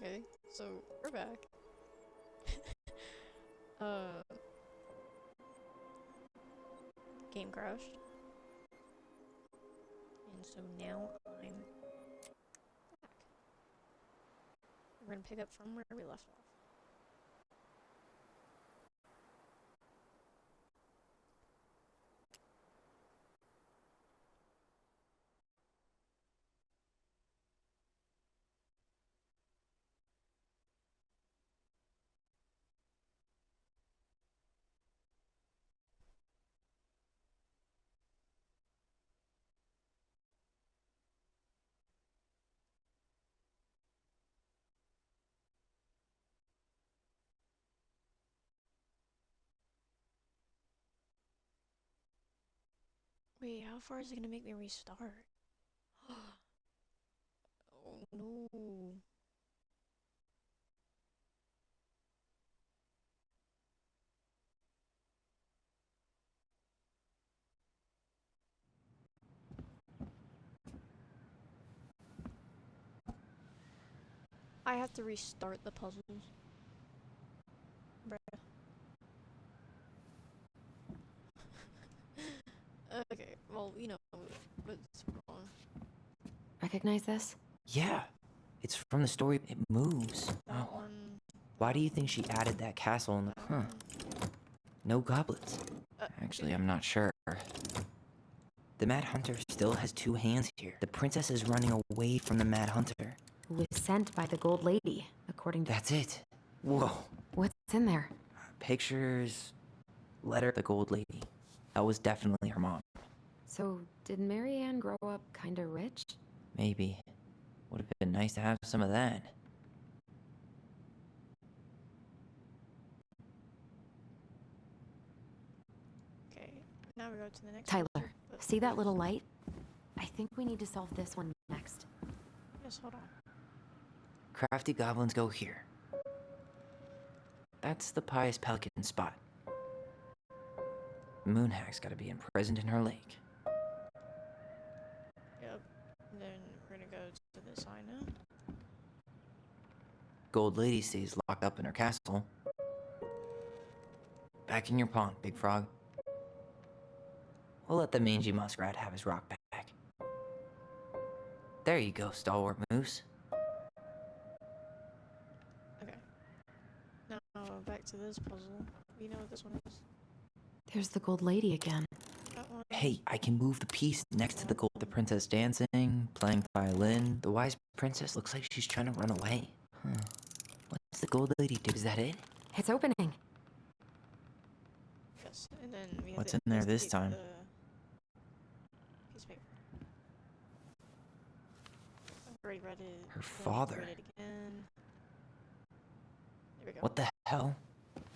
Okay, so we're back. uh, Game crashed, and so now I'm back. We're gonna pick up from where we left off. Wait, how far is it gonna make me restart? Oh no. I have to restart the puzzles. Bruh. Okay, well, what's wrong? Recognize this? Yeah, it's from the story. It moves. That Oh, one. why do you think she added that castle in the... That Huh, one. no goblets. Actually, I'm not sure. The Mad Hunter still has two hands here. The princess is running away from the Mad Hunter. Who was sent by the Gold Lady, according to... That's it. Whoa. What's in there? Pictures, letter, the Gold Lady. That was definitely her mom. So, did Marianne grow up kinda rich? Maybe. Would have been nice to have some of that. Okay, now we go to the next Tyler, puzzle, but see that little light? I think we need to solve this one next. Yes, hold on. Crafty goblins go here. That's the Pious Pelican spot. Moonhag's gotta be imprisoned in her lake. Yep. And then we're gonna go to this side now. Gold Lady stays locked up in her castle. Back in your pond, Big Frog. We'll let the mangy muskrat have his rock back. There you go, Stalwart Moose. Okay. Now back to this puzzle. You know what this one is? There's the Gold Lady again. That one. Hey, I can move the piece next to the gold. The princess dancing, playing violin. The wise princess looks like she's trying to run away. What's the Gold Lady do? Is that it? It's opening. Yes, and then we have What's to in there this investigate time? the piece of paper. I've already read it. Her Don't have to father. read it again. There we go. What the hell?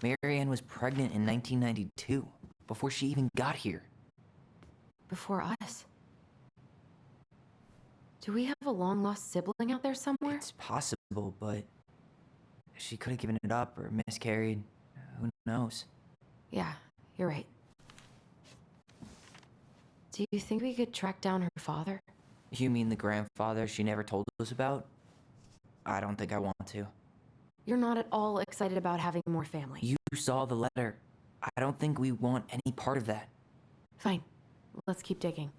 Marianne was pregnant in 1992, before she even got here. Before us. Do we have a long-lost sibling out there somewhere? It's possible, but she could have given it up or miscarried. Who knows? Yeah, you're right. Do you think we could track down her father? You mean the grandfather she never told us about? I don't think I want to. You're not at all excited about having more family. You saw the letter. I don't think we want any part of that. Fine. Let's keep digging.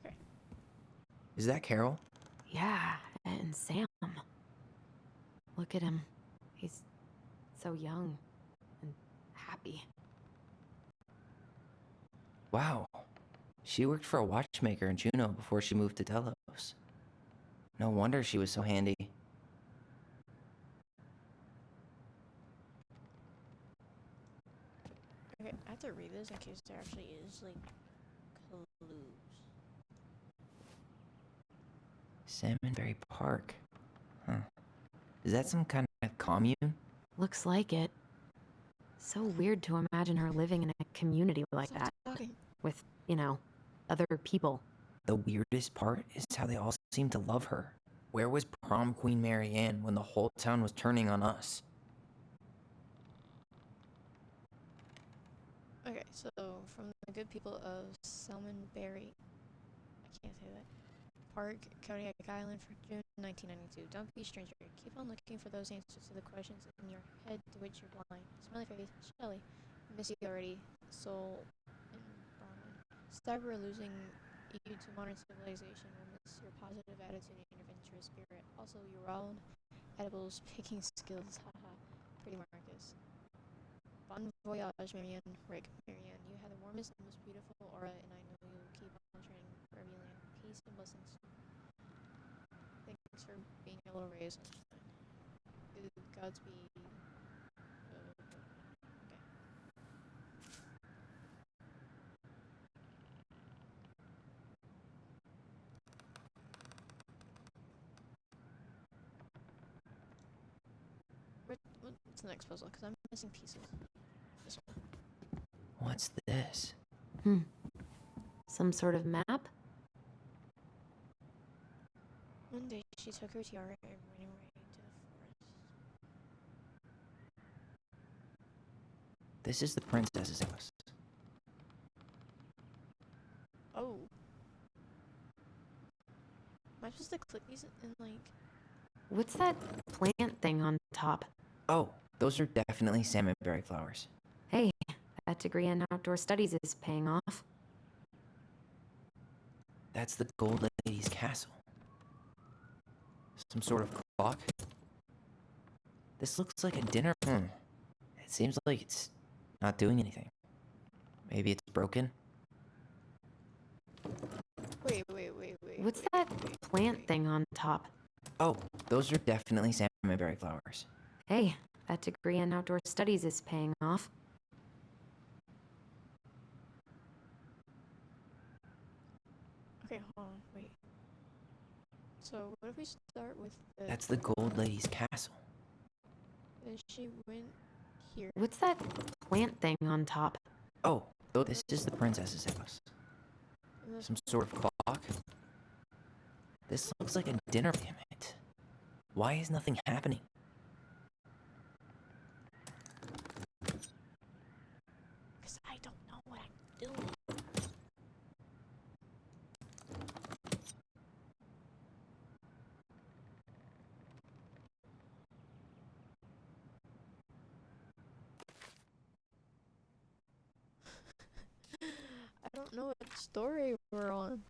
Okay. Is that Carol? Yeah, and Sam. Look at him. He's so young and happy. Wow. She worked for a watchmaker in Juneau before she moved to Delos. No wonder she was so handy. Okay, I have to read this in case there actually is, like, clues. Salmonberry Park. Huh. Is that some kind of commune? Looks like it. So weird to imagine her living in a community like Stop that. talking. With, other people. The weirdest part is how they all seem to love her. Where was prom queen Marianne when the whole town was turning on us? Okay, so from the good people of Salmonberry, I can't say that, Park, Kodiak Island for June 1992. Don't be a stranger. Keep on looking for those answers to the questions in your head to which you're blind. Smiley face, Shelly. Miss you already. Soul and Bronwyn. Stop we're losing you to modern civilization will miss your positive attitude and your adventurous spirit. Also, your wild edibles picking skills. Haha. Pretty Marcus. Bon voyage, Marianne. Rick, Marianne. You have the warmest and most beautiful aura, and I know you'll keep on training for Aviland. Peace and blessings. Thanks for being a little ray of sunshine. Godspeed. Okay. What's the next puzzle? Because I'm missing pieces. This one. What's this? Some sort of map? One day she took her tiara and ran away to the forest. This is the princess's house. Oh. Am I supposed to click these and like... What's that plant thing on top? Oh, those are definitely salmonberry flowers. Hey, that degree in outdoor studies is paying off. That's the Gold Lady's castle. Some sort of clock? This looks like a dinner. It seems like it's not doing anything. Maybe it's broken? Wait. What's that plant thing on top? Oh, those are definitely salmonberry flowers. Hey, that degree in outdoor studies is paying off. Okay, hold on, wait. So, what if we start with the... That's the Gold Lady's castle. Then she went here. What's that plant thing on top? Oh, this is the princess's house. Some sort of clock? This looks like a dinner. Damn it. Why is nothing happening? Because I don't know what I'm doing. I don't know what story we're on.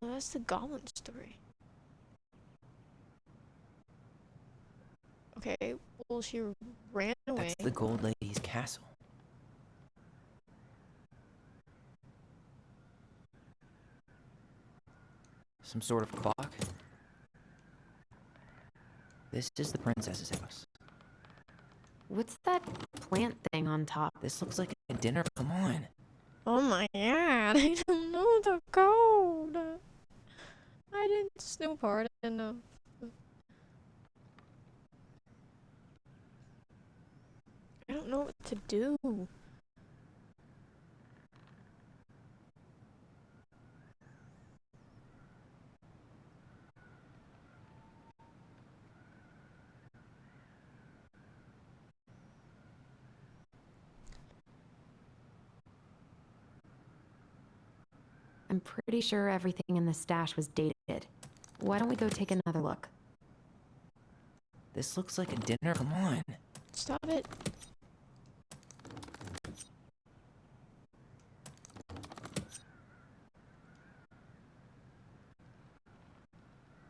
No, that's the Goblin story. Okay, well, she ran away. That's the Gold Lady's castle. Some sort of clock? This is the princess's house. What's that plant thing on top? This looks like a dinner. Come on. Oh my god, I don't know the code. I didn't snoop hard enough. I don't know what to do. I'm pretty sure everything in the stash was dated. Why don't we go take another look? This looks like a dinner. Come on. Stop it.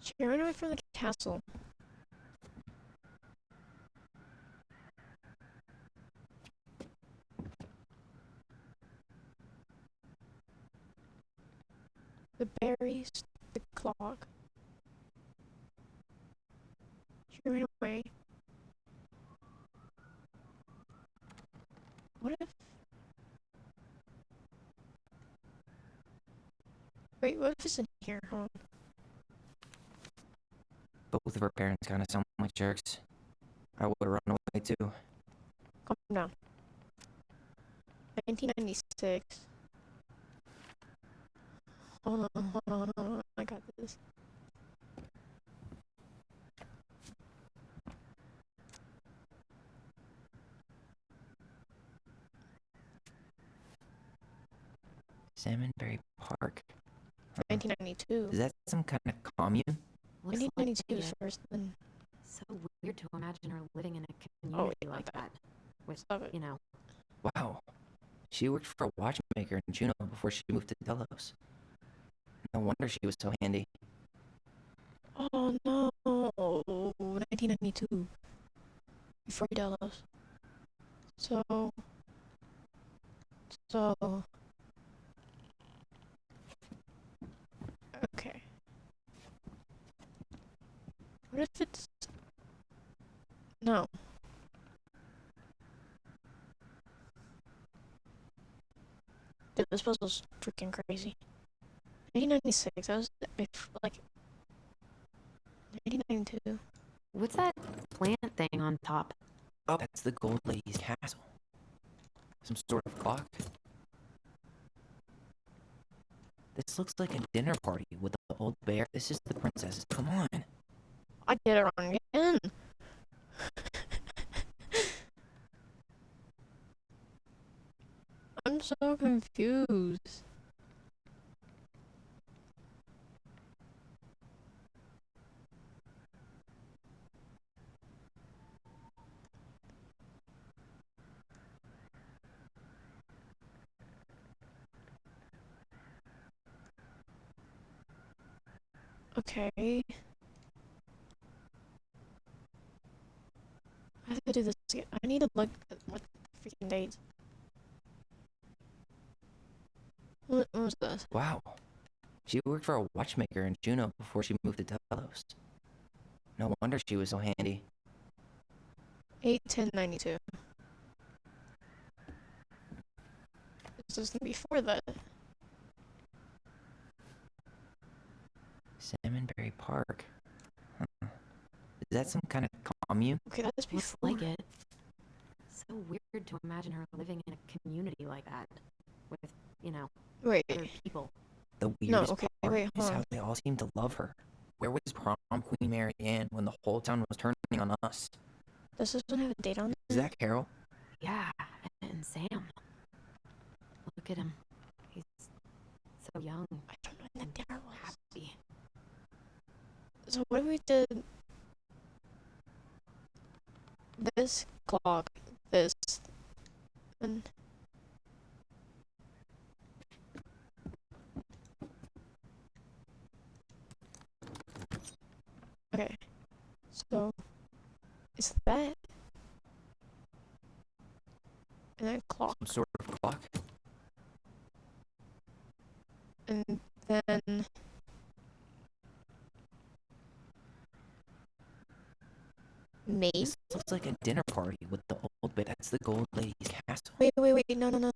She ran away from the castle. The berries, the clock. She ran away. What if... Wait, what if it's in here? Hold on. Both of her parents kind of sound like jerks. I would have run away too. Calm down. 1996. Hold on. I got this. Salmonberry Park. 1992. Is that some kind of commune? Looks like 1992 is it. first, then. So weird to imagine her living in a Oh, community yeah, like that. that. With, Stop it. you know, Wow. She worked for a watchmaker in Juneau before she moved to Delos. No wonder she was so handy. Oh no. 1992. Before Delos. So. Okay. What if it's. No. Dude, this puzzle's freaking crazy. 1996, that was like 1992. what's that plant thing on top? Oh, that's the Gold Lady's castle. Some sort of clock. This looks like a dinner party with the old bear. This is the princess. Come on. I did it wrong again. I'm so confused. Okay. I have to do this again. I need to look at what freaking dates. What was this? Wow. She worked for a watchmaker in Juneau before she moved to Delos. No wonder she was so handy. 8/10/92. This is before that. Salmonberry Park. Huh. Is that some kind of commune? Okay, that's Looks before. like it. So weird to imagine her living in a community like that. With, you know, Wait. other people. The weirdest okay, part wait, is hold how on. they all seem to love her. Where was prom queen Mary Ann when the whole town was turning on us? Does this one have a date on it? Is that Carol? Yeah, and Sam. Look at him. He's so young, I don't know when the dinner was. happy. So what if we did this clock, this, and okay. So is that and then clock, Some sort of clock? and then maid? This looks like a dinner party with the old bear. That's the Gold Lady's castle. Wait, no, no.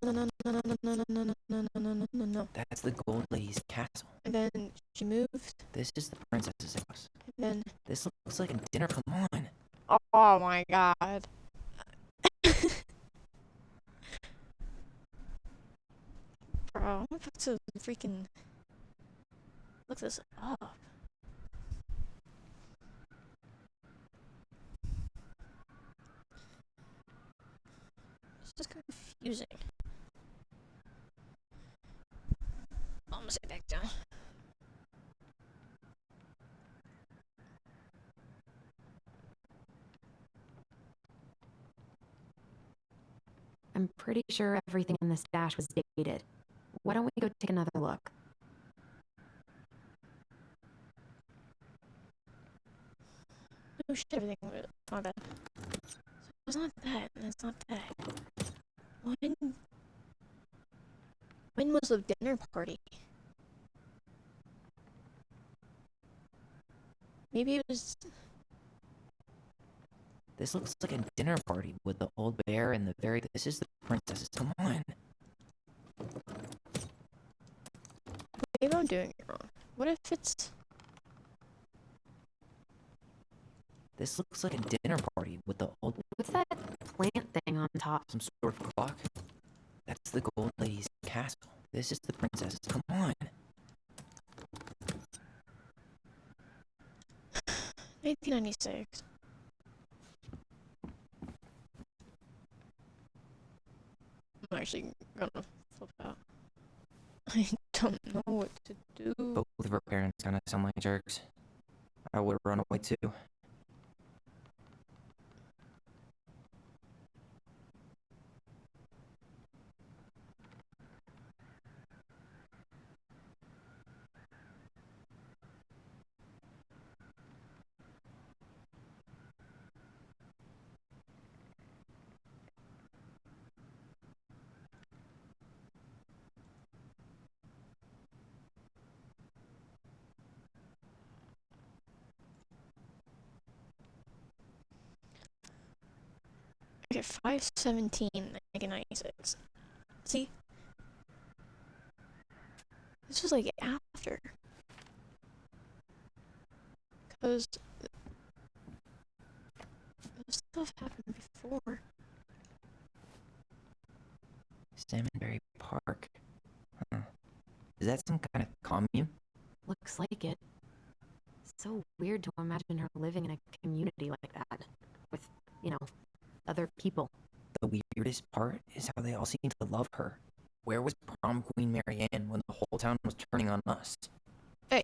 That's the Gold Lady's castle. And then she moved, This is the princess's house. and then This looks like a dinner. Come on. oh my god. Bro, I'm about to freaking look this up. It's just confusing. I'm gonna sit back down. I'm pretty sure everything in this dash was dated. Why don't we go take another look? Oh shit, everything was my bad. So it's not that, and it's not that. When was the dinner party? Maybe it was. This looks like a dinner party with the old bear and the very. This is the princess's. Come on. Maybe I'm doing it wrong. What if it's. This looks like a dinner party with the old. What's that plant thing on top? Some sort of clock. That's the Gold Lady's castle. This is the princess's. Come on. 1996. I'm actually gonna flip out. I don't know what to do. Both of her parents kind of sound like jerks. I would have run away too. Okay, 5/17, 1996. See? This was like after. Because this stuff happened before. Salmonberry Park. Huh. Is that some kind of commune? Looks like it. So weird to imagine her living in a community like that. With, other people. The weirdest part is how they all seem to love her. Where was prom queen Marianne when the whole town was turning on us? Hey,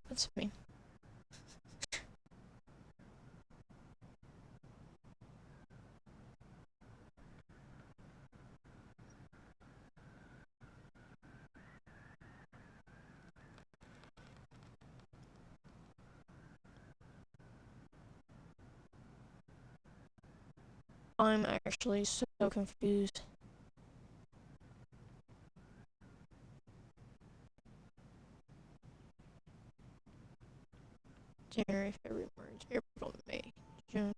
that's me. I'm actually so confused. January, February, March, April, May, June.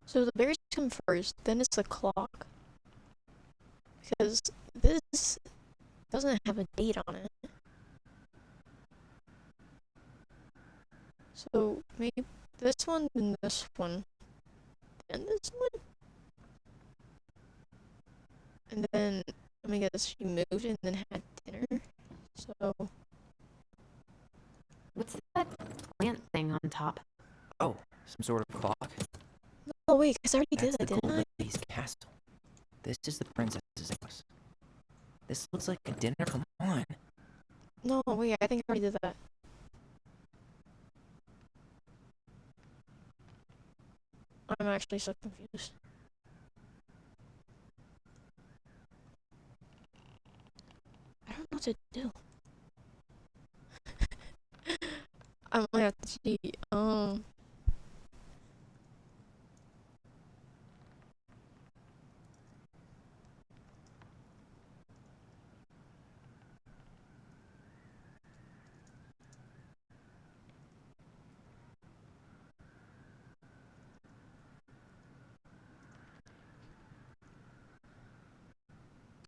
So the berries come first, then it's the clock. Because this doesn't have a date on it. So maybe this one, then this one, then this one? And then, let me guess, she moved and then had dinner. So, What's that plant thing on top? Oh, some sort of clock? oh wait, because I already That's did that, the didn't gold I? lady's castle. This is the princess's house. This looks like a dinner, come on. No, wait, I think I already did that. I'm actually so confused. I don't know what to do. I might have to cheat.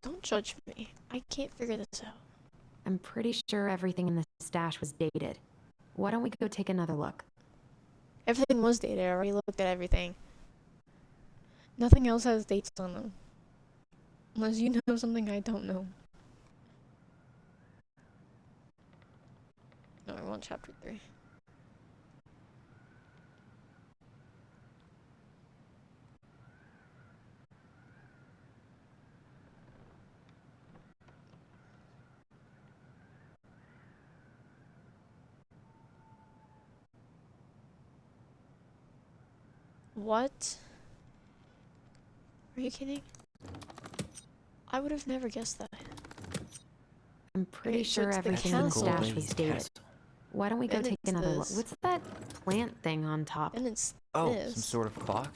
Don't judge me. I can't figure this out. I'm pretty sure everything in the stash was dated. Why don't we go take another look? Everything was dated. I already looked at everything. Nothing else has dates on them. Unless you know something I don't know. No, I want chapter 3. What? Are you kidding? I would have never guessed that. I'm pretty Okay, so sure it's the everything in the castle. stash Lady's was dated. castle. Why don't we go And take it's another look? this. What's that plant thing on top? And it's Oh, this. some sort of clock?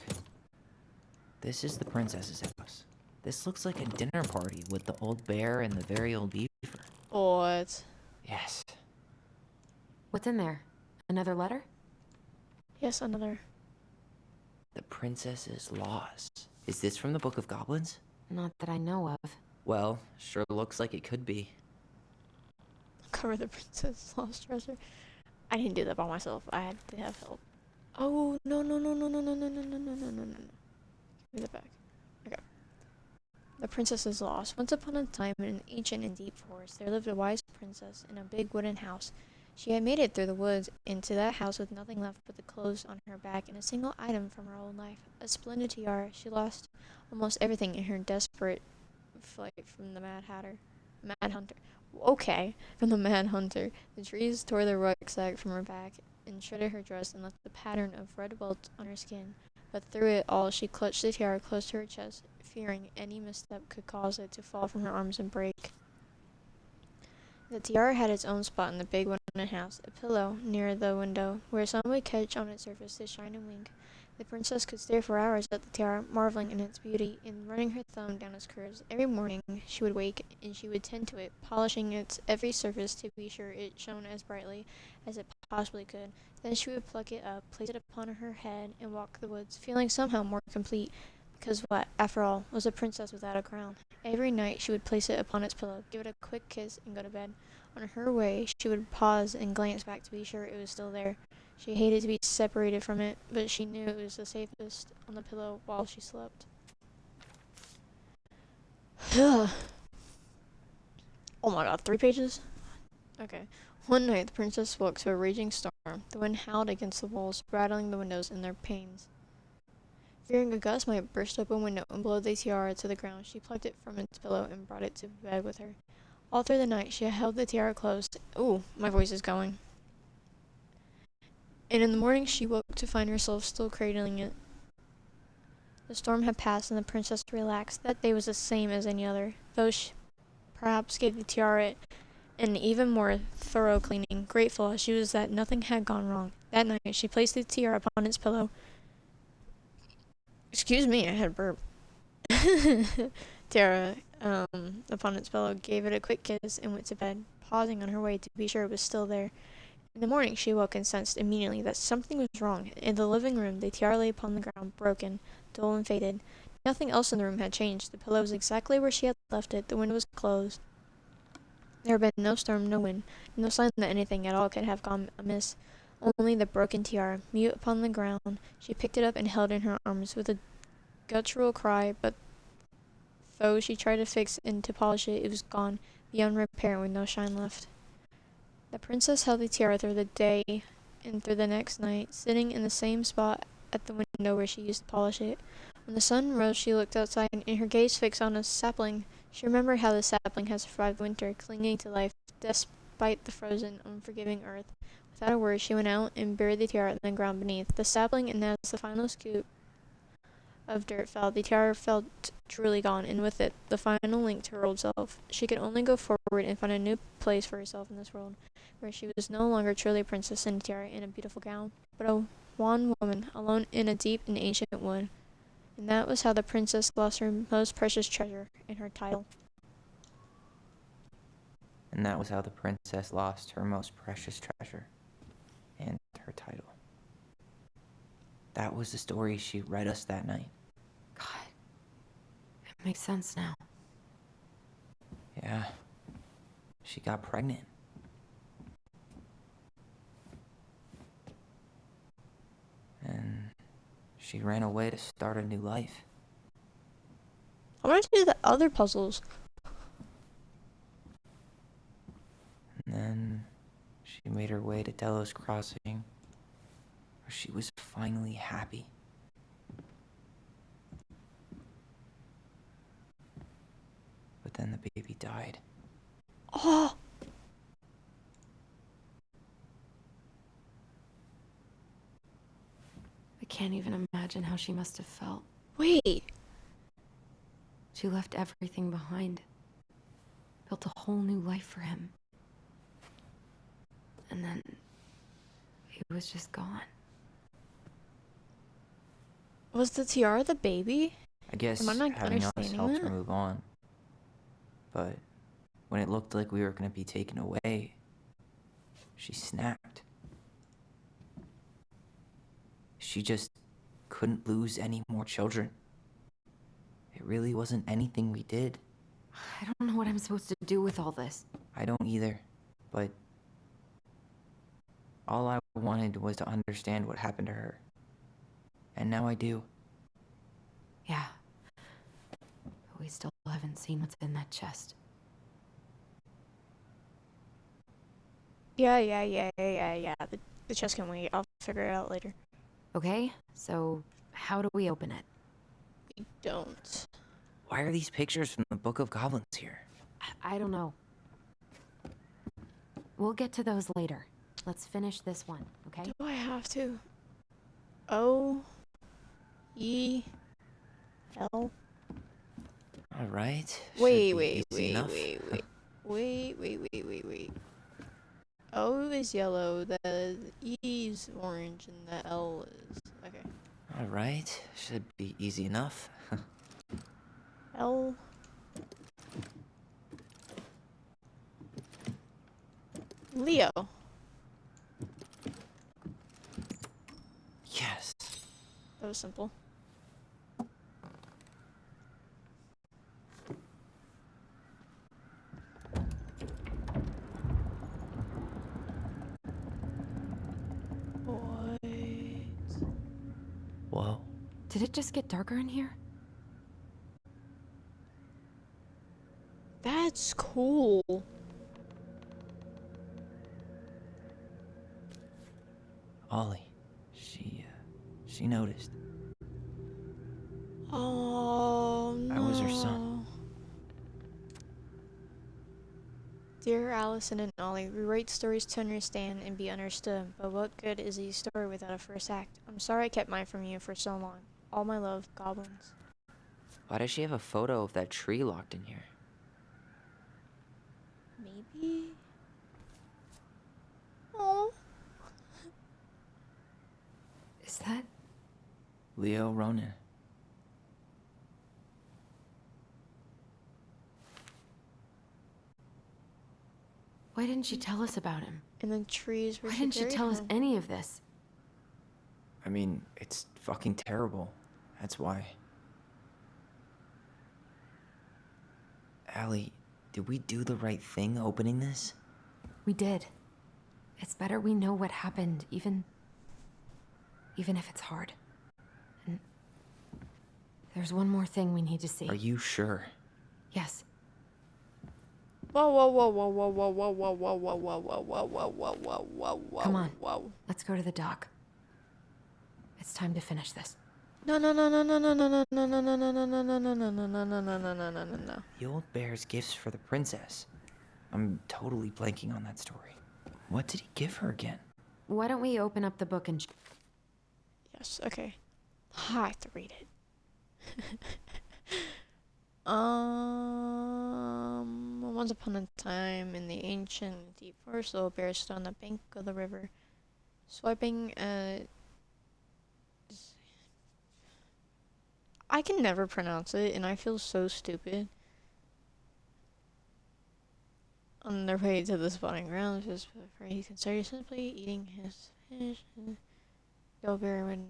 This is the princess's house. This looks like a dinner party with the old bear and the very old beaver. What? Yes. What's in there? Another letter? Yes, another. The princess is lost. Is this from the Book of Goblins? Not that I know of. Well, sure looks like it could be. Cover the princess lost treasure. I didn't do that by myself. I had to have help. Oh no no no no no no no no no no no no no no. Give me that back. Okay. The princess is lost. Once upon a time, in an ancient and deep forest, there lived a wise princess in a big wooden house. She had made it through the woods into that house with nothing left but the clothes on her back and a single item from her old life, a splendid tiara. She lost almost everything in her desperate flight from the Mad Hunter. Okay, from the Mad Hunter. The trees tore the rucksack from her back and shredded her dress and left a pattern of red welts on her skin. But through it all, she clutched the tiara close to her chest, fearing any misstep could cause it to fall from her arms and break. The tiara had its own spot in the big wooden house, a pillow near the window, where sun would catch on its surface to shine and wink. The princess could stare for hours at the tiara, marveling in its beauty, and running her thumb down its curves. Every morning she would wake, and she would tend to it, polishing its every surface to be sure it shone as brightly as it possibly could. Then she would pluck it up, place it upon her head, and walk the woods, feeling somehow more complete, because what, after all, was a princess without a crown? Every night she would place it upon its pillow, give it a quick kiss, and go to bed. On her way, she would pause and glance back to be sure it was still there. She hated to be separated from it, but she knew it was the safest on the pillow while she slept. Oh my god, 3 pages? Okay. One night, the princess woke to a raging storm. The wind howled against the walls, rattling the windows in their panes. Fearing a gust might burst open a window and blow the tiara to the ground, she plucked it from its pillow and brought it to bed with her. All through the night, she held the tiara close. Ooh, my voice is going. And in the morning, she woke to find herself still cradling it. The storm had passed, and the princess relaxed. That day was the same as any other, though she perhaps gave the tiara an even more thorough cleaning, grateful as she was that nothing had gone wrong. That night, she placed the tiara upon its pillow. Excuse me, I had a burp. Tiara, upon its pillow, gave it a quick kiss and went to bed, pausing on her way to be sure it was still there. In the morning, she woke and sensed immediately that something was wrong. In the living room, the tiara lay upon the ground, broken, dull, and faded. Nothing else in the room had changed. The pillow was exactly where she had left it. The window was closed. There had been no storm, no wind, no sign that anything at all could have gone amiss. Only the broken tiara, mute upon the ground. She picked it up and held it in her arms with a guttural cry, but though she tried to fix and to polish it, it was gone, beyond repair, with no shine left. The princess held the tiara through the day and through the next night, sitting in the same spot at the window where she used to polish it. When the sun rose, she looked outside, and her gaze fixed on a sapling. She remembered how the sapling had survived winter, clinging to life, despite the frozen, unforgiving earth. Without a word, she went out and buried the tiara in the ground beneath the sapling, and as the final scoop of dirt fell, the tiara felt truly gone, and with it, the final link to her old self. She could only go forward and find a new place for herself in this world, where she was no longer truly a princess in a tiara and a beautiful gown, but a wan woman, alone in a deep and ancient wood. And that was how the princess lost her most precious treasure and her title. And that was how the princess lost her most precious treasure and her title. That was the story she read us that night. God, it makes sense now. Yeah, she got pregnant. And she ran away to start a new life. I want to do the other puzzles. And then she made her way to Delos Crossing, where she was finally happy. But then the baby died. Oh! I can't even imagine how she must have felt. Wait! She left everything behind, built a whole new life for him. And then it was just gone. Was the tiara the baby? I guess Am I not having us understanding helped that? her move on. But when it looked like we were going to be taken away, she snapped. She just couldn't lose any more children. It really wasn't anything we did. I don't know what I'm supposed to do with all this. I don't either, but all I wanted was to understand what happened to her. And now I do. Yeah. But we still haven't seen what's in that chest. Yeah. The chest can wait. I'll figure it out later. Okay, so how do we open it? We don't. Why are these pictures from the Book of Goblins here? I don't know. We'll get to those later. Let's finish this one, okay? Do I have to? O E L. All right. Should Wait, be wait, easy wait, enough. wait. O is yellow, the E is orange, and the L is okay. All right. Should be easy enough. L. Leo. Yes. That was simple. What? Whoa. Did it just get darker in here? That's cool. Ollie. She noticed. Oh no. I was her son. Dear Allison and Ollie, we write stories to understand and be understood, but what good is a story without a first act? I'm sorry I kept mine from you for so long. All my love, Goblins. Why does she have a photo of that tree locked in here? Maybe? Oh. Is that... Leo Ronan. Why didn't she tell us about him? And the trees were Why didn't she tell us any of this? I mean, it's fucking terrible. That's why. Allie, did we do the right thing opening this? We did. It's better we know what happened, even if it's hard. And there's one more thing we need to see. Are you sure? Yes. Whoa. Come on. Let's go to the dock. It's time to finish this. No. The old bear's gifts for the princess. I'm totally blanking on that story. What did he give her again? Why don't we open up the book and... Yes, okay. I have to read it. Once upon a time in the ancient deep forest, little bear stood on the bank of the river, swiping I can never pronounce it, and I feel so stupid. On their way to the spawning grounds, just before he considered simply eating his fish. The bear would.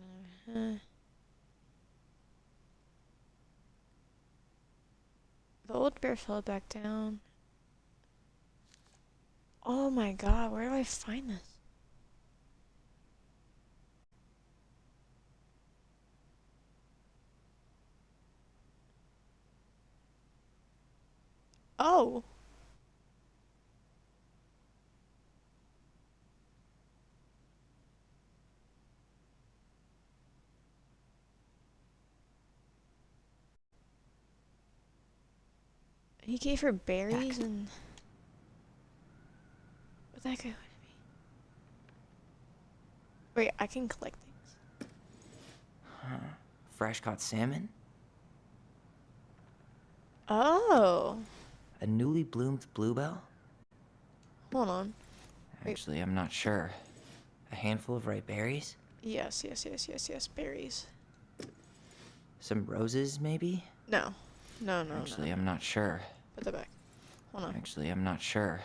The old bear fell back down. Oh my god, where do I find this? Oh! He gave her berries and... What'd that go with me? Wait, I can collect things. Huh. Fresh caught salmon? Oh! A newly bloomed bluebell? Hold on. Wait. Actually, I'm not sure. A handful of ripe berries? Yes, berries. Some roses, maybe? No. Actually, I'm not sure. Put that back. Hold on. Actually, I'm not sure.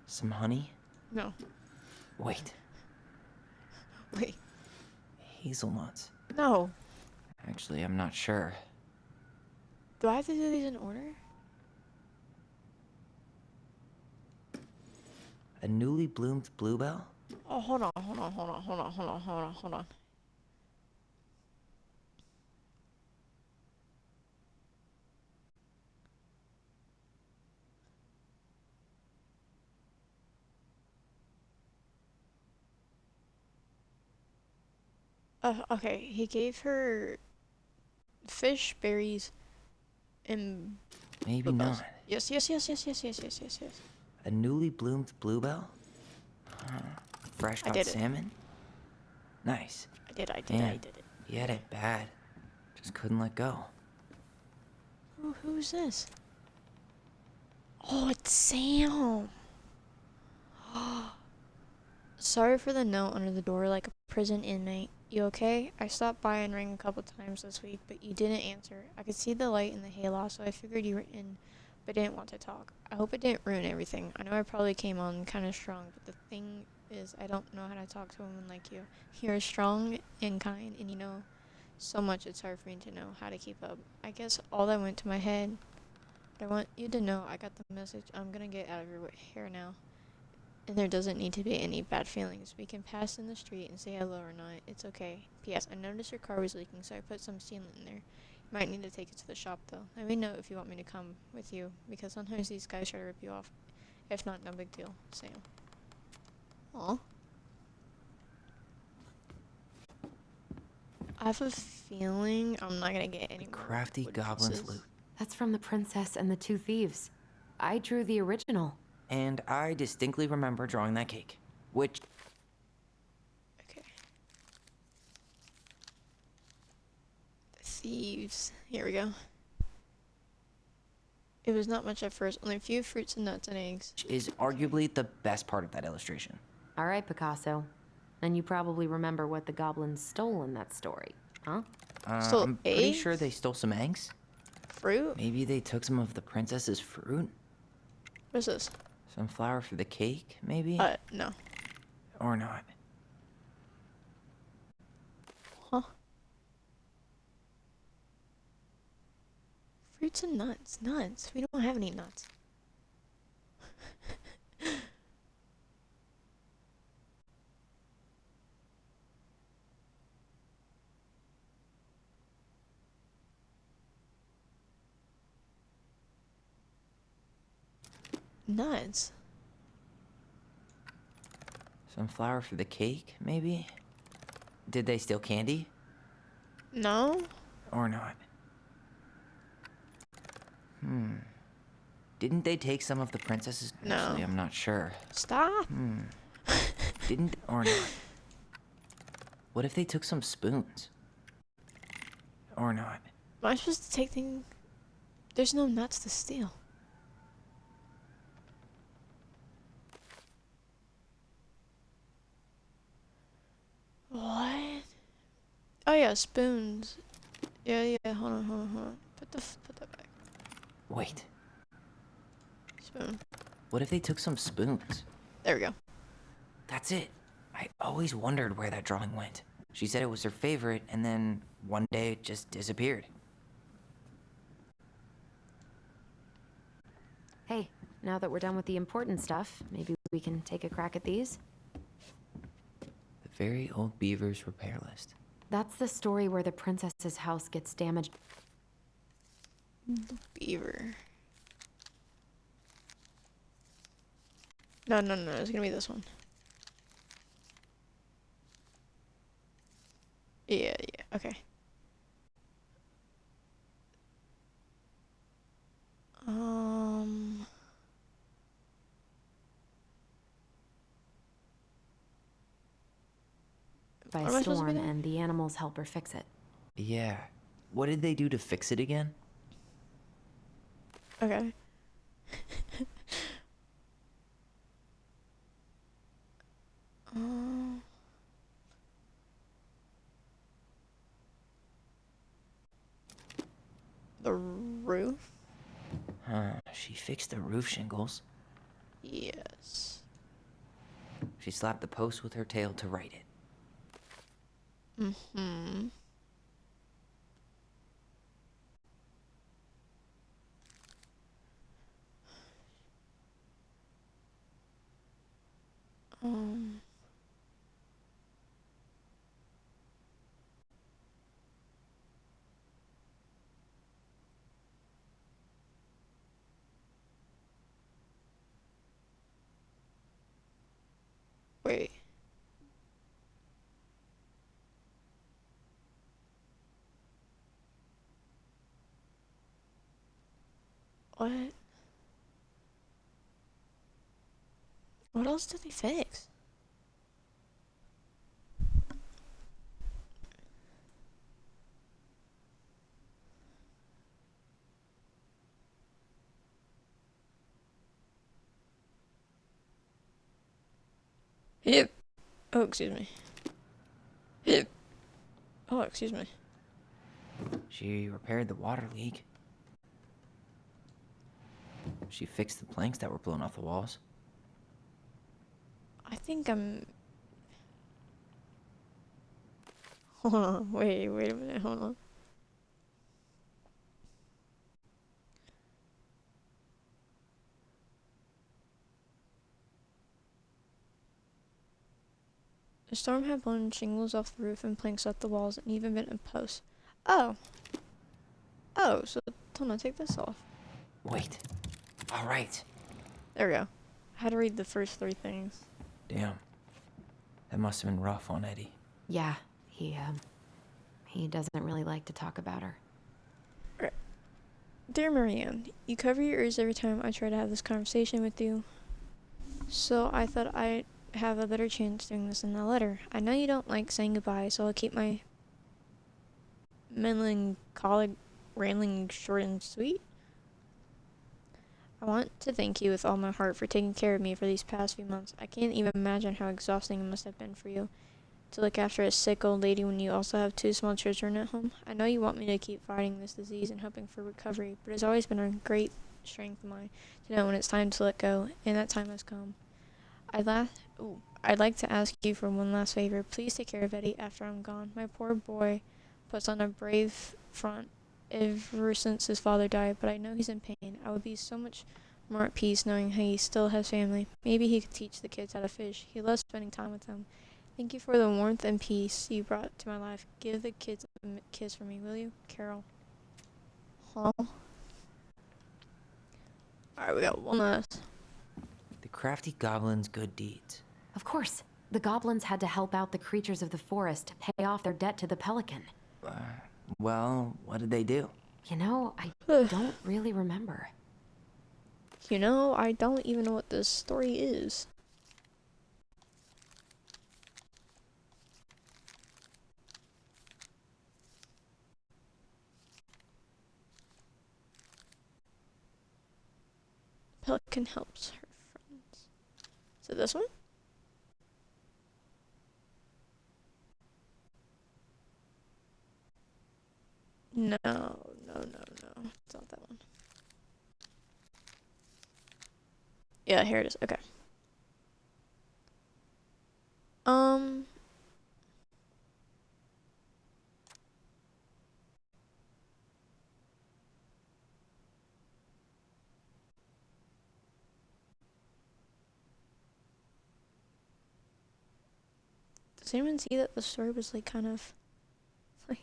Some honey? No. Wait, Wait. hazelnuts. No. Actually, I'm not sure. Do I have to do these in order? A newly bloomed bluebell? Oh, hold on. Okay, he gave her fish, berries, and Maybe bluebells. not. Yes. A newly bloomed bluebell? Huh. Fresh I caught did it. salmon? Nice. I did Man, it. you had it bad. Just couldn't let go. Who's this? Oh, it's Sam. Sorry for the note under the door like a prison inmate. You okay? I stopped by and rang a couple times this week, but you didn't answer. I could see the light in the hayloft, so I figured you were in, but didn't want to talk. I hope it didn't ruin everything. I know I probably came on kind of strong, but the thing is, I don't know how to talk to a woman like you. You're strong and kind, and you know so much it's hard for me to know how to keep up. I guess all that went to my head. But I want you to know I got the message. I'm gonna get out of your hair now. And there doesn't need to be any bad feelings. We can pass in the street and say hello or not. It's okay. P.S. I noticed your car was leaking, so I put some sealant in there. You might need to take it to the shop, though. Let me know if you want me to come with you, because sometimes these guys try to rip you off. If not, no big deal. Sam. Aw. I have a feeling I'm not gonna get any more Crafty wood goblin's pieces. loot. That's from The Princess and the Two Thieves. I drew the original. And I distinctly remember drawing that cake. Which, Okay. The thieves. Here we go. It was not much at first, only a few fruits and nuts and eggs. is arguably the best part of that illustration. All right, Picasso. And you probably remember what the goblins stole in that story, huh? Stole I'm pretty eggs? sure they stole some eggs. Fruit? Maybe they took some of the princess's fruit? What is this? Some flour for the cake, maybe? No. Or not. Huh? Fruits and nuts. Nuts. We don't have any nuts. Nuts. Some flour for the cake, maybe? Did they steal candy? No? Or not? Didn't they take some of the princess's... No. Actually, I'm not sure. Stop. Didn't... Or not? What if they took some spoons? Or not? Am I supposed to take things? There's no nuts to steal. What? Oh yeah, spoons. Yeah. Hold on. Put that back. Wait. Spoon. What if they took some spoons? There we go. That's it. I always wondered where that drawing went. She said it was her favorite, and then one day it just disappeared. Hey, now that we're done with the important stuff, maybe we can take a crack at these? The Very Old Beaver's repair list. That's the story where the princess's house gets damaged. The beaver. No. It's gonna be this one. Yeah. Okay. By What am I a supposed to be storm, doing? and the animals help her fix it. Yeah. What did they do to fix it again? Okay. The roof? She fixed the roof shingles. Yes. She slapped the post with her tail to right it. Mm-hmm. Wait. What? What else did they fix? Hip. Oh, excuse me. Hip. Oh, excuse me. She repaired the water leak. She fixed the planks that were blown off the walls. I think I'm... Hold on. Wait a minute. Hold on. The storm had blown shingles off the roof and planks off the walls and even bent a post. Oh. Oh, so hold on, take this off. Wait. All right. There we go. I had to read the first 3 things. Damn. That must have been rough on Eddie. Yeah, he doesn't really like to talk about her. Dear Marianne, you cover your ears every time I try to have this conversation with you. So I thought I'd have a better chance doing this in a letter. I know you don't like saying goodbye, so I'll keep my melancholic rambling short and sweet. I want to thank you with all my heart for taking care of me for these past few months. I can't even imagine how exhausting it must have been for you to look after a sick old lady when you also have 2 small children at home. I know you want me to keep fighting this disease and hoping for recovery, but it's always been a great strength of mine to know when it's time to let go, and that time has come. I'd like to ask you for one last favor. Please take care of Eddie after I'm gone. My poor boy puts on a brave front ever since his father died, but I know he's in pain. I would be so much more at peace knowing he still has family. Maybe he could teach the kids how to fish. He loves spending time with them. Thank you for the warmth and peace you brought to my life. Give the kids a kiss for me, will you? Carol. Huh? Alright, we got one last. The crafty goblin's good deeds. Of course, the goblins had to help out the creatures of the forest to pay off their debt to the pelican. Well, what did they do? You know, I don't really remember. You know, I don't even know what this story is. Pelican helps her friends. Is it this one? No. It's not that one. Yeah, here it is. Okay. Does anyone see that the story was like kind of like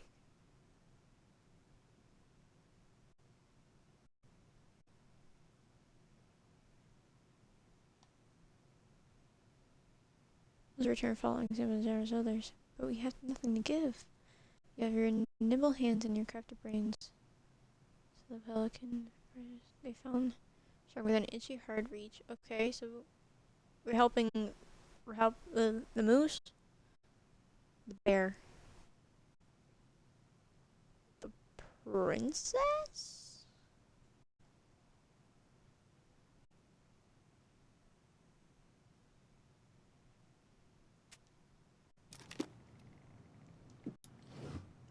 was return following same as others, but we have nothing to give. You have your nimble hands and your crafty brains. So the pelican, they found shark with an itchy hard reach. Okay, so we're helping the moose, the bear, the princess.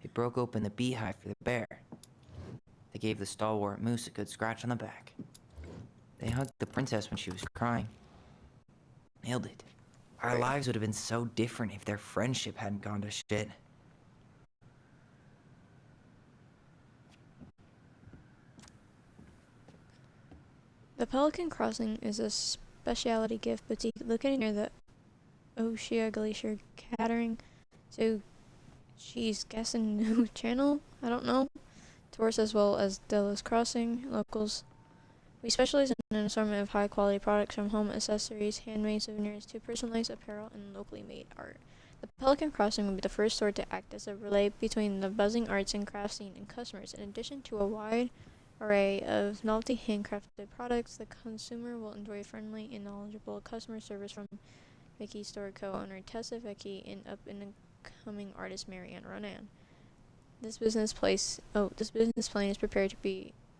They broke open the beehive for the bear. They gave the stalwart moose a good scratch on the back. They hugged the princess when she was crying. Nailed it. Our lives would have been so different if their friendship hadn't gone to shit. The Pelican Crossing is a specialty gift boutique located near the Oshia Glacier, catering to, she's guessing, new channel? I don't know. Tourists as well as Delos Crossing locals. We specialize in an assortment of high-quality products from home accessories, handmade souvenirs, to personalized apparel and locally made art. The Pelican Crossing will be the first store to act as a relay between the buzzing arts and crafts scene and customers, in addition to a wide array of novelty handcrafted products. The consumer will enjoy friendly and knowledgeable customer service from Vicky Store co-owner Tessa Vicky and up-and-coming artist Marianne Ronan. This business plan is prepared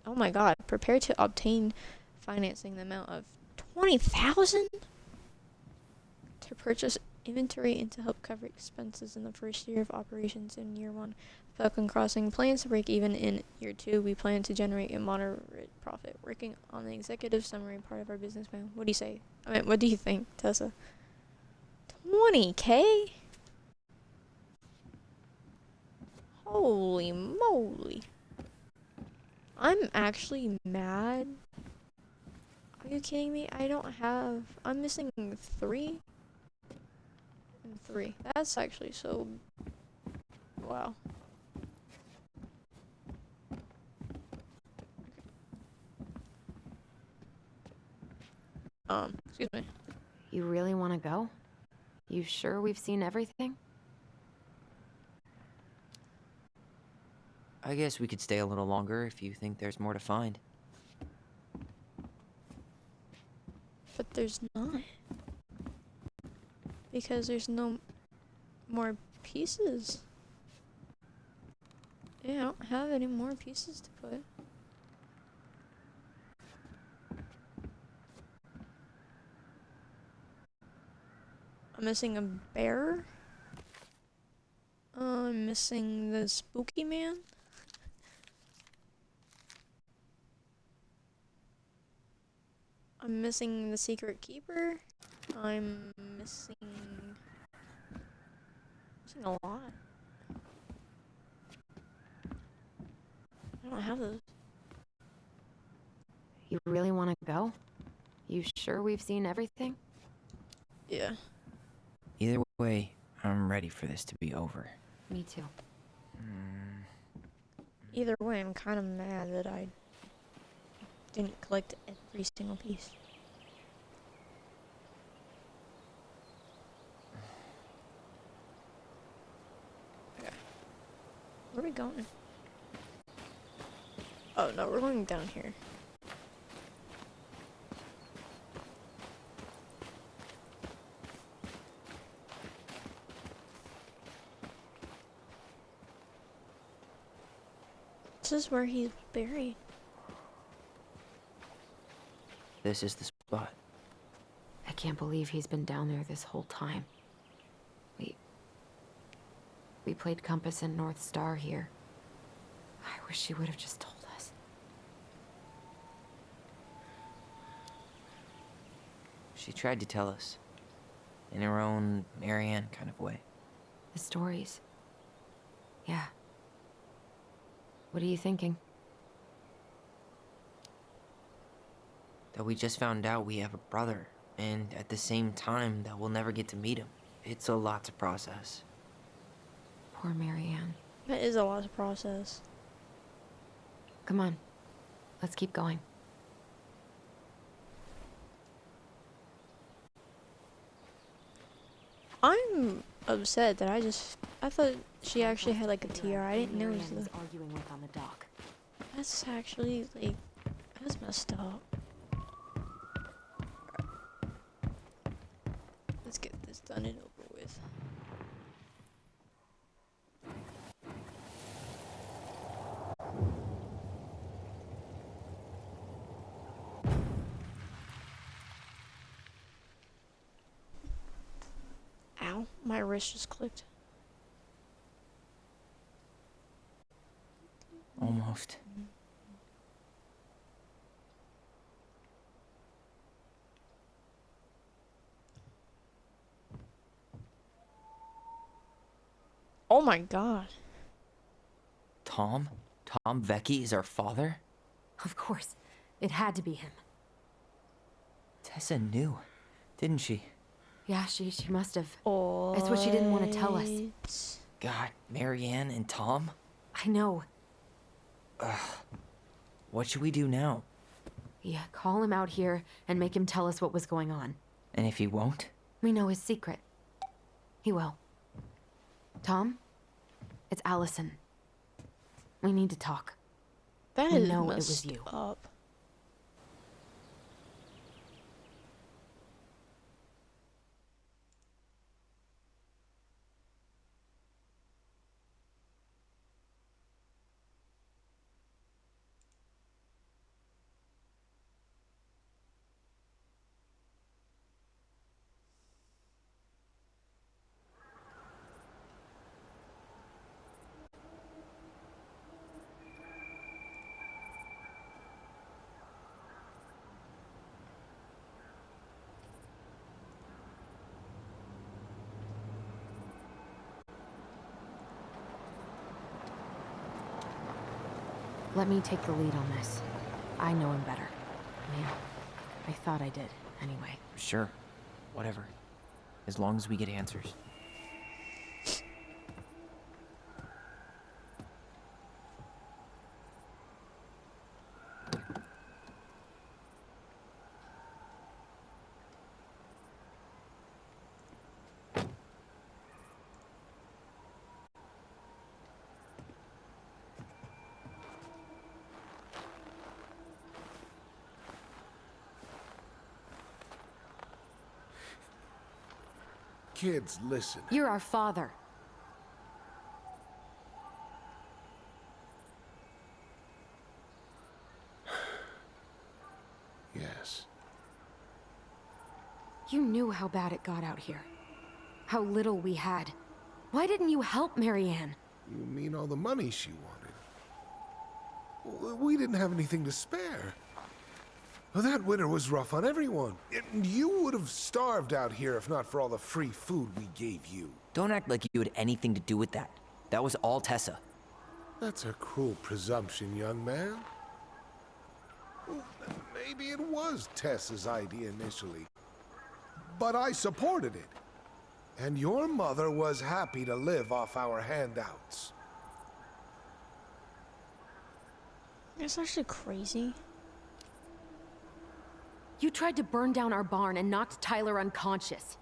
to obtain financing the amount of $20,000 to purchase inventory and to help cover expenses in the first year of operations. In year 1, Falcon Crossing plans to break even in year 2. We plan to generate a moderate profit. Working on the executive summary part of our business plan. What do you say? What do you think, Tessa? $20K? Holy moly. I'm actually mad. Are you kidding me? I'm missing 3 and 3. That's actually so, wow. Excuse me. You really want to go? You sure we've seen everything? I guess we could stay a little longer if you think there's more to find. But there's not. Because there's no more pieces. Yeah, I don't have any more pieces to put. I'm missing a bear. I'm missing the spooky man. I'm missing the secret keeper. I'm missing a lot. I don't have those. You really want to go? You sure we've seen everything? Yeah. Either way, I'm ready for this to be over. Me too. Either way, I'm kind of mad that I didn't collect every single piece. Okay. Where are we going? Oh no, we're going down here. This is where he's buried. This is the spot. I can't believe he's been down there this whole time. We played Compass and North Star here. I wish she would have just told us. She tried to tell us. In her own Marianne kind of way. The stories. Yeah. What are you thinking? That we just found out we have a brother, and at the same time that we'll never get to meet him. It's a lot to process. Poor Marianne. That is a lot to process. Come on. Let's keep going. I'm upset that I thought she actually had like a tiara. I didn't know it was Marianne was arguing with on the dock. That's actually like, that's messed up. Let's get this done and over with. Ow, my wrist just clicked. Almost. Oh my god. Tom? Tom Vecchi is our father? Of course. It had to be him. Tessa knew, didn't she? Yeah, she must have. Oh. It's what she didn't want to tell us. God, Marianne and Tom? I know. What should we do now? Yeah, call him out here and make him tell us what was going on. And if he won't? We know his secret. He will. Tom? It's Allison. We need to talk. That We is know it was messed you. up. Let me take the lead on this. I know him better. I mean, I thought I did, anyway. Sure. Whatever. As long as we get answers. Kids, listen. You're our father. Yes. You knew how bad it got out here. How little we had. Why didn't you help Marianne? You mean all the money she wanted? We didn't have anything to spare. Well, that winter was rough on everyone. And you would have starved out here if not for all the free food we gave you. Don't act like you had anything to do with that. That was all Tessa. That's a cruel presumption, young man. Well, maybe it was Tessa's idea initially. But I supported it. And your mother was happy to live off our handouts. It's actually crazy. You tried to burn down our barn and knocked Tyler unconscious.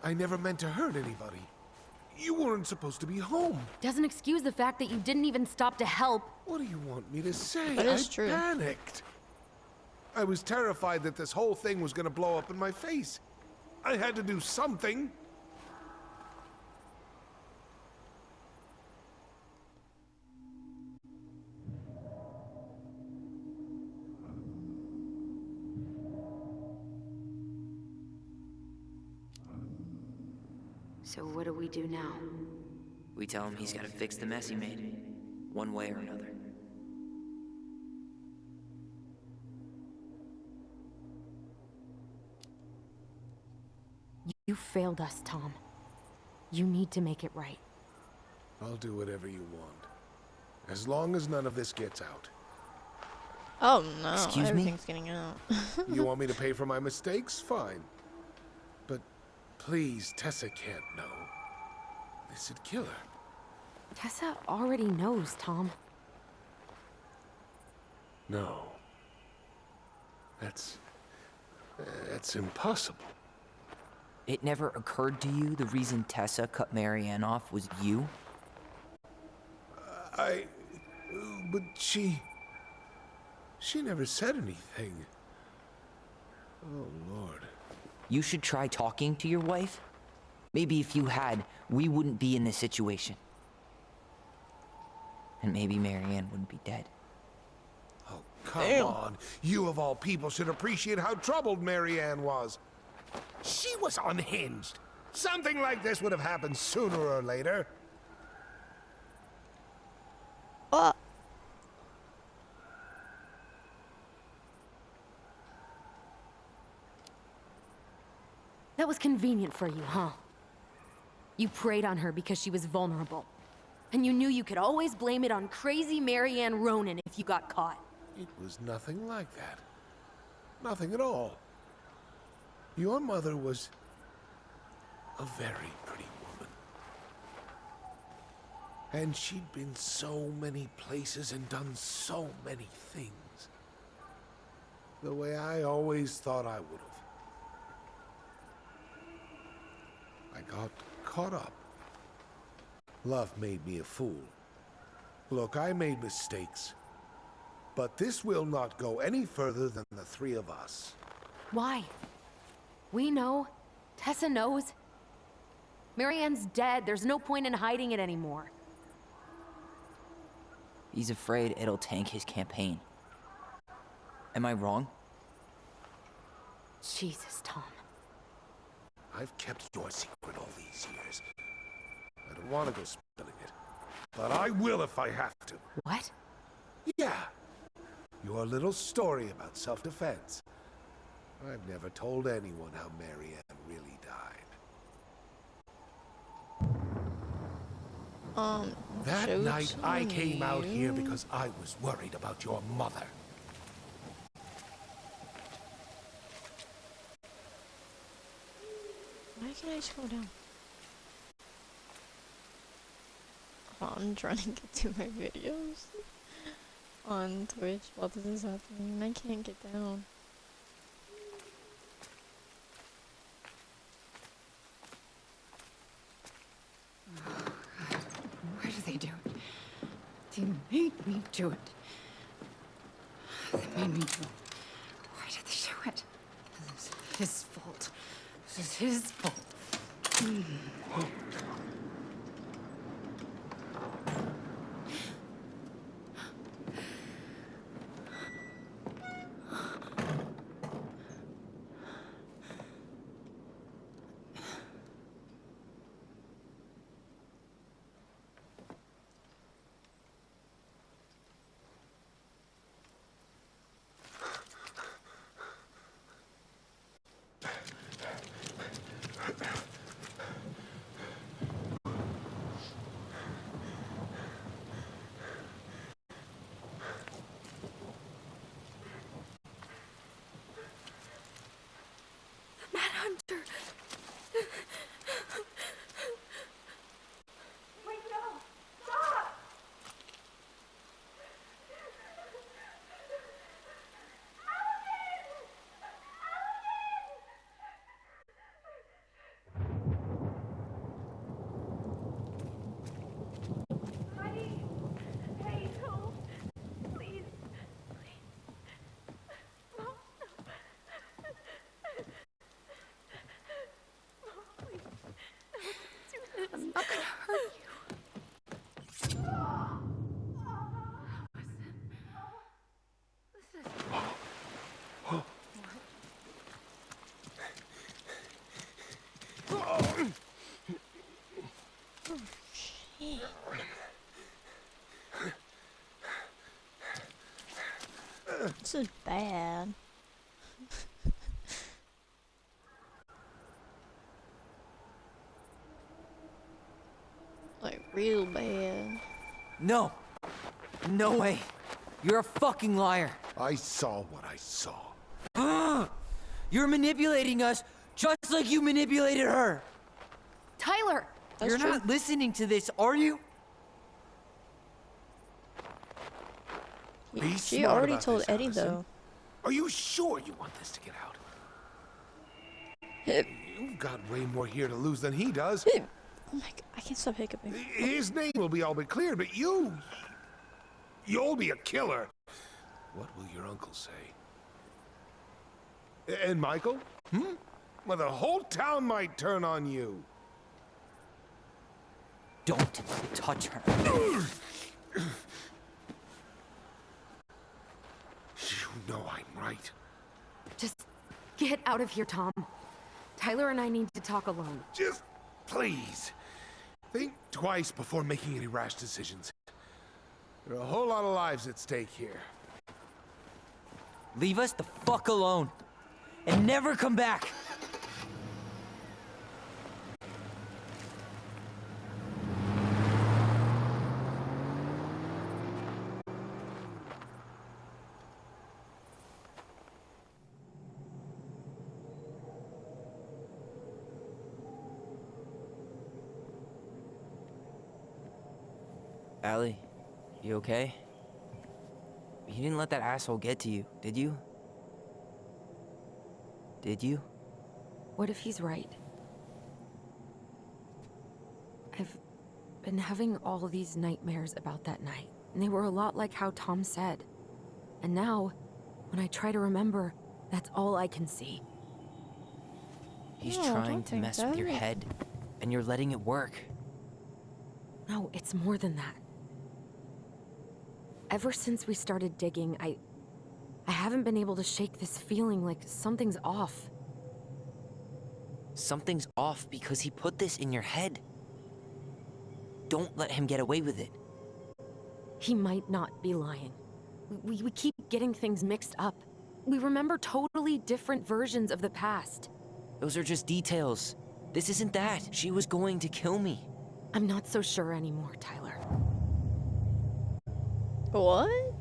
I never meant to hurt anybody. You weren't supposed to be home. Doesn't excuse the fact that you didn't even stop to help. What do you want me to say? That is I true. panicked. I was terrified that this whole thing was gonna blow up in my face. I had to do something. So what do we do now? We tell him he's gotta fix the mess he made. One way or another. You failed us, Tom. You need to make it right. I'll do whatever you want. As long as none of this gets out. Oh no, Excuse me? everything's getting out. You want me to pay for my mistakes? Fine. But please, Tessa can't know. This'd kill her. Tessa already knows, Tom. No. That's impossible. It never occurred to you the reason Tessa cut Marianne off was you? But she never said anything. Oh, Lord. You should try talking to your wife. Maybe if you had, we wouldn't be in this situation. And maybe Marianne wouldn't be dead. Oh, come Damn. on. You of all people should appreciate how troubled Marianne was. She was unhinged. Something like this would have happened sooner or later. Oh, That was convenient for you, huh? You preyed on her because she was vulnerable. And you knew you could always blame it on crazy Marianne Ronan if you got caught. It was nothing like that. Nothing at all. Your mother was a very pretty woman. And she'd been so many places and done so many things. The way I always thought I would have. I got caught up. Love made me a fool. Look, I made mistakes. But this will not go any further than the three of us. Why? We know. Tessa knows. Marianne's dead. There's no point in hiding it anymore. He's afraid it'll tank his campaign. Am I wrong? Jesus, Tom. I've kept your secret all these years. I don't want to go spilling it. But I will if I have to. What? Yeah. Your little story about self-defense. I've never told anyone how Marianne really died. That show night to I came out here me. because I was worried about your mother. Why can't I scroll down? Oh, I'm trying to get to my videos on Twitch while this is happening, and I can't get down. Why do they do it? They made me do it. They made me do it. Why did they do it? This is his fault. This is his fault. Hunter. Wait, no! Stop! Honey! Hey, no! Please! No, I'm not gonna hurt you. This is bad. Like, real bad. No! No way! You're a fucking liar! I saw what I saw. You're manipulating us just like you manipulated her! Tyler! That's You're true. not listening to this, are you? Be She smart already about told this, Eddie, Allison. though. Are you sure you want this to get out? You've got way more here to lose than he does. Oh my god, I can't stop hiccuping. His name will be all but cleared, but you'll be a killer. What will your uncle say? And Michael? Well, the whole town might turn on you. Don't touch her. You know I'm right. Just get out of here, Tom. Tyler and I need to talk alone. Just please, think twice before making any rash decisions. There are a whole lot of lives at stake here. Leave us the fuck alone. And never come back! Allie, you okay? You didn't let that asshole get to you, did you? Did you? What if he's right? I've been having all these nightmares about that night. and they were a lot like how Tom said. And now, when I try to remember, that's all I can see. He's No, trying don't to think mess with your that. head, and you're letting it work. No, it's more than that. Ever since we started digging, I haven't been able to shake this feeling like something's off. Something's off because he put this in your head. Don't let him get away with it. He might not be lying. We keep getting things mixed up. We remember totally different versions of the past. Those are just details. This isn't that. She was going to kill me. I'm not so sure anymore, Tyler. What?